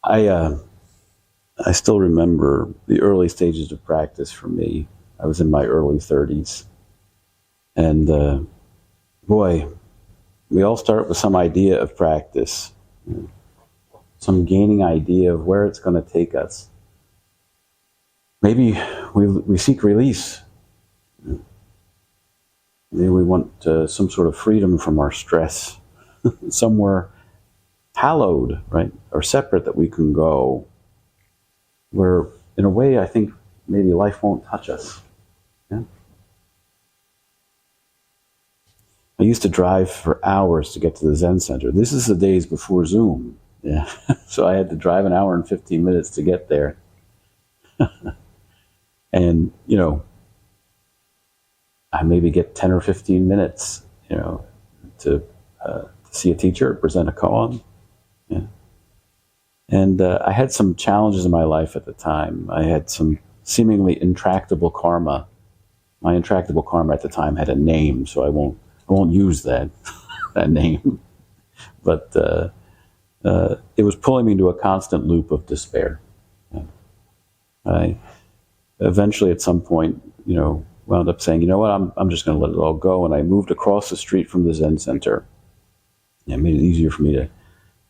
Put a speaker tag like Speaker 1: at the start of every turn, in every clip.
Speaker 1: I still remember the early stages of practice for me. I was in my early 30s. And boy, we all start with some idea of practice, some gaining idea of where it's going to take us. Maybe we seek release. Maybe we want some sort of freedom from our stress, somewhere hallowed, right, or separate that we can go, where, in a way, I think maybe life won't touch us. Yeah? I used to drive for hours to get to the Zen Center. This is the days before Zoom. Yeah, so I had to drive an hour and 15 minutes to get there. And, I maybe get 10 or 15 minutes, to see a teacher, present a koan. Yeah. And I had some challenges in my life at the time. I had some seemingly intractable karma. My intractable karma at the time had a name, so I won't use that that name. But it was pulling me into a constant loop of despair. I eventually, at some point, wound up saying, you know what, I'm just going to let it all go. And I moved across the street from the Zen Center. It made it easier for me to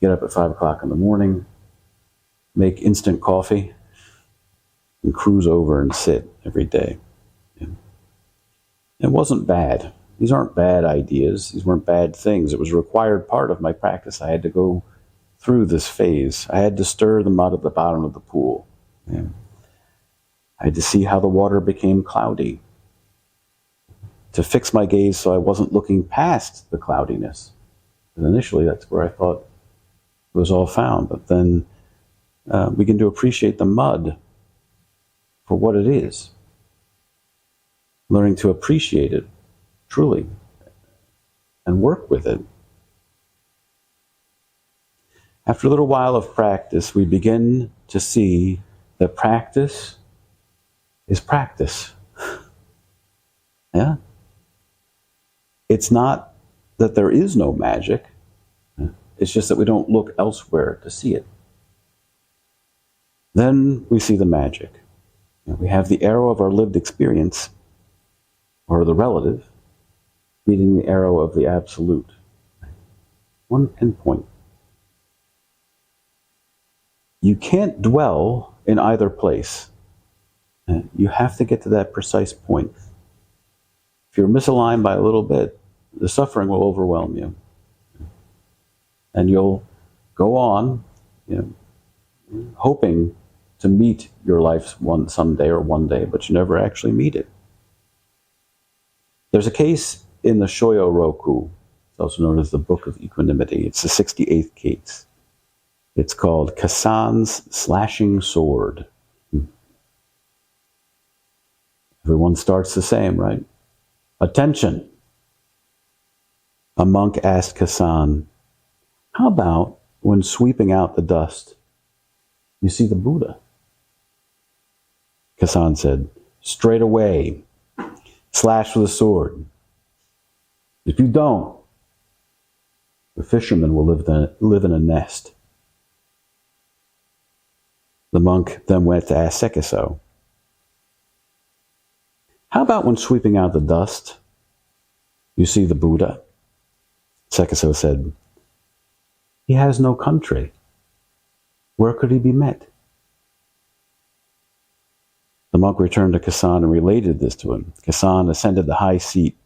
Speaker 1: get up at 5 o'clock in the morning, make instant coffee, and cruise over and sit every day. It wasn't bad. These aren't bad ideas. These weren't bad things. It was a required part of my practice. I had to go through this phase. I had to stir the mud at the bottom of the pool. Yeah. I had to see how the water became cloudy, to fix my gaze so I wasn't looking past the cloudiness. And initially, that's where I thought it was all found. But then begin to appreciate the mud for what it is. Learning to appreciate it truly and work with it. After a little while of practice, we begin to see that practice is practice. Yeah? It's not that there is no magic. It's just that we don't look elsewhere to see it. Then we see the magic. We have the arrow of our lived experience, or the relative, meeting the arrow of the absolute. One pinpoint. You can't dwell in either place. You have to get to that precise point. If you're misaligned by a little bit, the suffering will overwhelm you. And you'll go on, hoping to meet your life someday or one day, but you never actually meet it. There's a case in the Shōyōroku, it's also known as the Book of Equanimity. It's the 68th case. It's called Kasan's slashing sword. Everyone starts the same, right? Attention! A monk asked Kasan, how about when sweeping out the dust, you see the Buddha? Kasan said, straight away, slash with a sword. If you don't, the fisherman will live in a nest. The monk then went to ask Sekiso, how about when sweeping out the dust, you see the Buddha? Sekiso said, he has no country. Where could he be met? The monk returned to Kasan and related this to him. Kasan ascended the high seat.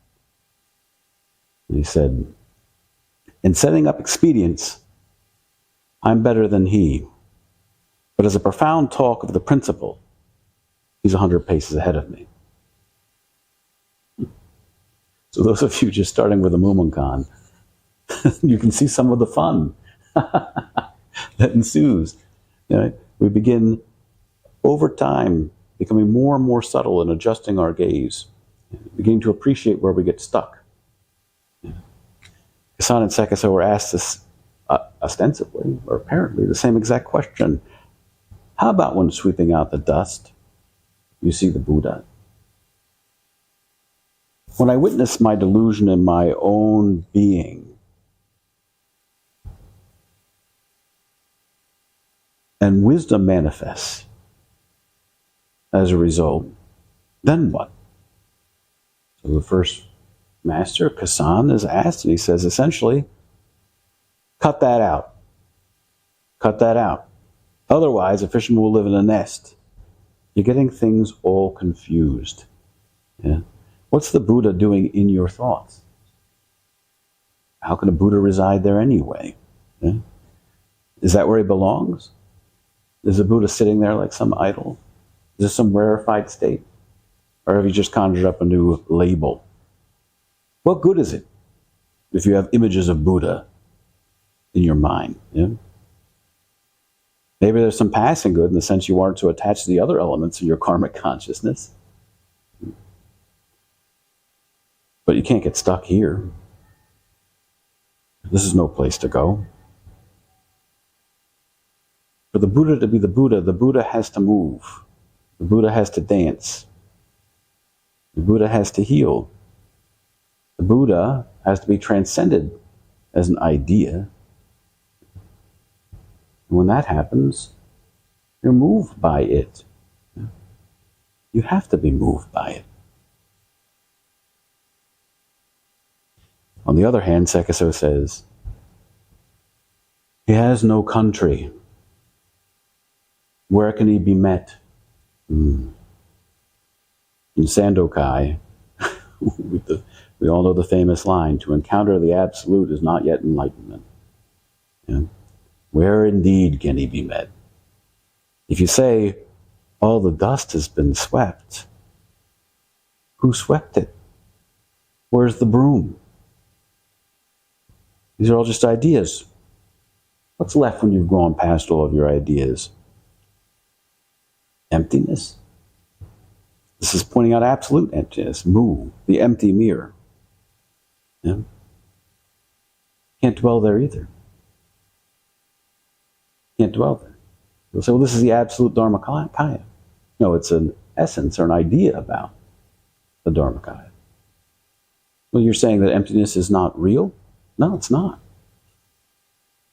Speaker 1: And he said, in setting up expedients, I'm better than he. But as a profound talk of the principle, he's 100 paces ahead of me. So those of you just starting with a Mumonkan, you can see some of the fun that ensues. We begin, over time, becoming more and more subtle in adjusting our gaze, beginning to appreciate where we get stuck. Kasan and Sekiso were asked this ostensibly, or apparently, the same exact question. How about when sweeping out the dust, you see the Buddha? When I witness my delusion in my own being, and wisdom manifests as a result, then what? So the first master, Kasan, is asked, and he says, essentially, cut that out. Cut that out. Otherwise, a fisherman will live in a nest. You're getting things all confused. Yeah? What's the Buddha doing in your thoughts? How can a Buddha reside there anyway? Yeah? Is that where he belongs? Is the Buddha sitting there like some idol? Is this some rarefied state? Or have you just conjured up a new label? What good is it if you have images of Buddha in your mind? Yeah? Maybe there's some passing good in the sense you aren't so attached to the other elements of your karmic consciousness. But you can't get stuck here. This is no place to go. For the Buddha to be the Buddha has to move. The Buddha has to dance. The Buddha has to heal. The Buddha has to be transcended as an idea. And when that happens, you're moved by it. You have to be moved by it. On the other hand, Sekiso says, he has no country. Where can he be met? In Sandokai, we all know the famous line, to encounter the absolute is not yet enlightenment. Yeah? Where indeed can he be met? If you say, all the dust has been swept, who swept it? Where's the broom? These are all just ideas. What's left when you've gone past all of your ideas? Emptiness. This is pointing out absolute emptiness. Mu, the empty mirror. Yeah? Can't dwell there either. Can't dwell there. You'll say, well, this is the absolute Dharmakaya. No, it's an essence or an idea about the Dharmakaya. Well, you're saying that emptiness is not real? No, it's not.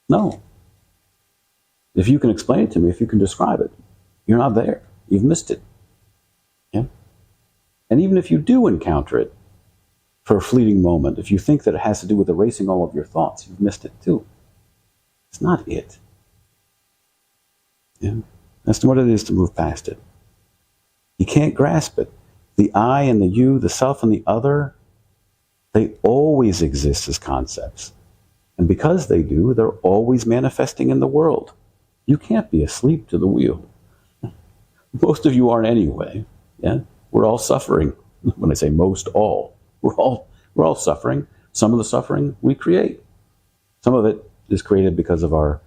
Speaker 1: No. If you can explain it to me, if you can describe it, you're not there. You've missed it. Yeah? And even if you do encounter it for a fleeting moment, if you think that it has to do with erasing all of your thoughts, you've missed it too. It's not it. Yeah? That's what it is to move past it. You can't grasp it. The I and the you, the self and the other, they always exist as concepts. And because they do, they're always manifesting in the world. You can't be asleep to the wheel. Most of you aren't anyway. Yeah? We're all suffering. When I say most, all. We're all suffering. Some of the suffering we create. Some of it is created because of our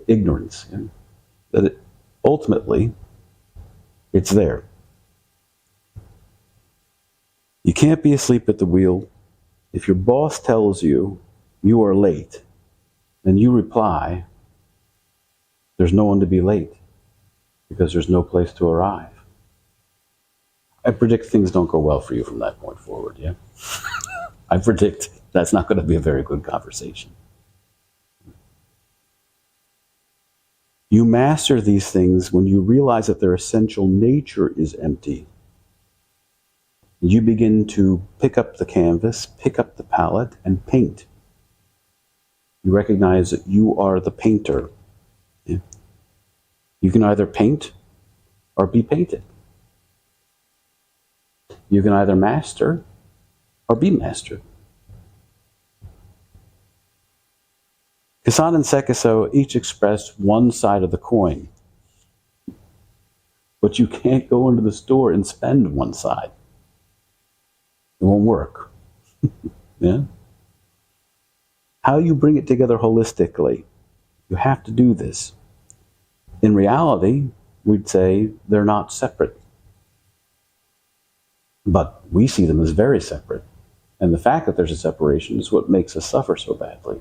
Speaker 1: ignorance. Yeah? That ultimately, it's there. You can't be asleep at the wheel. If your boss tells you you are late, and you reply, there's no one to be late, because there's no place to arrive. I predict things don't go well for you from that point forward, yeah? I predict that's not going to be a very good conversation. You master these things when you realize that their essential nature is empty. You begin to pick up the canvas, pick up the palette, and paint. You recognize that you are the painter. Yeah? You can either paint or be painted. You can either master or be mastered. Kasan and Sekiso each express one side of the coin. But you can't go into the store and spend one side. It won't work. Yeah? How you bring it together holistically, you have to do this. In reality, we'd say they're not separate. But we see them as very separate. And the fact that there's a separation is what makes us suffer so badly.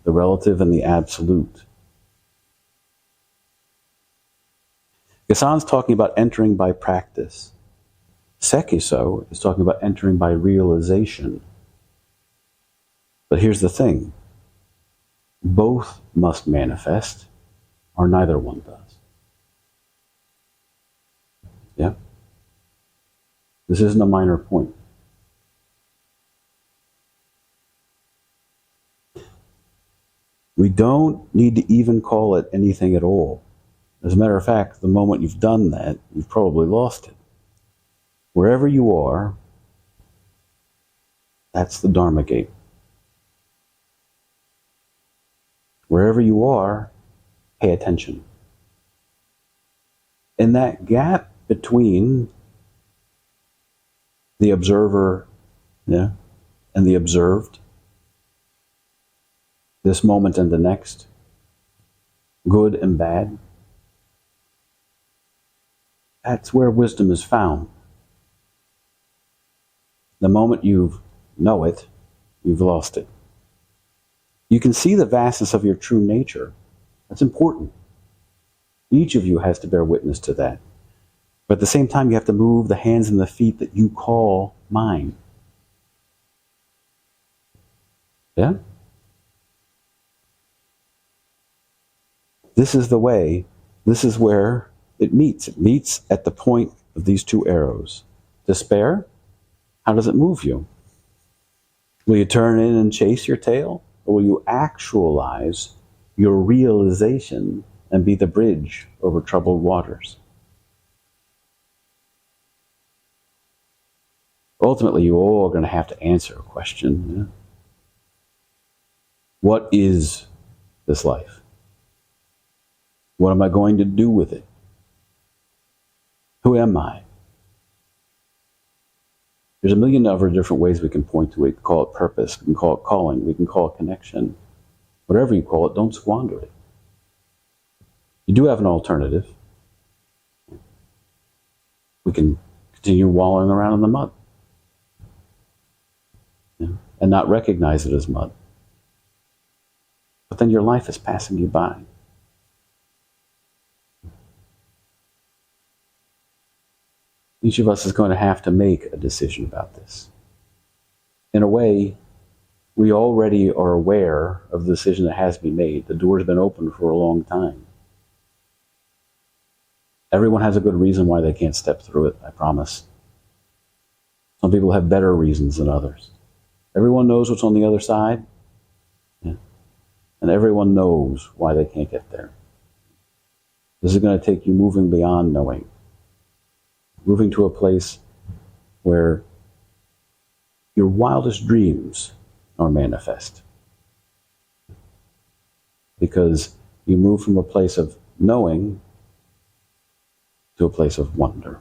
Speaker 1: The relative and the absolute. Kasan's talking about entering by practice. Sekiso is talking about entering by realization. But here's the thing. both must manifest, or neither one does. Yeah? This isn't a minor point. We don't need to even call it anything at all. As a matter of fact, the moment you've done that, you've probably lost it. Wherever you are, that's the Dharma gate. Wherever you are, pay attention. In that gap between the observer, yeah, and the observed, this moment and the next, good and bad, that's where wisdom is found. The moment you know it, you've lost it. You can see the vastness of your true nature. That's important. Each of you has to bear witness to that. But at the same time, you have to move the hands and the feet that you call mine. Yeah? This is the way, this is where it meets. It meets at the point of these two arrows. Despair, how does it move you? Will you turn in and chase your tail? Or will you actualize your realization and be the bridge over troubled waters? Ultimately, you all are going to have to answer a question. Yeah? What is this life? What am I going to do with it? Who am I? There's a million other different ways we can point to it. We can call it purpose. We can call it calling. We can call it connection. Whatever you call it, don't squander it. You do have an alternative. We can continue wallowing around in the mud, yeah, and not recognize it as mud. But then your life is passing you by. Each of us is going to have to make a decision about this. In a way, we already are aware of the decision that has to be made. The door's been open for a long time. Everyone has a good reason why they can't step through it, I promise. Some people have better reasons than others. Everyone knows what's on the other side, yeah, and everyone knows why they can't get there. This is going to take you moving beyond knowing, moving to a place where your wildest dreams are manifest. Because you move from a place of knowing to a place of wonder.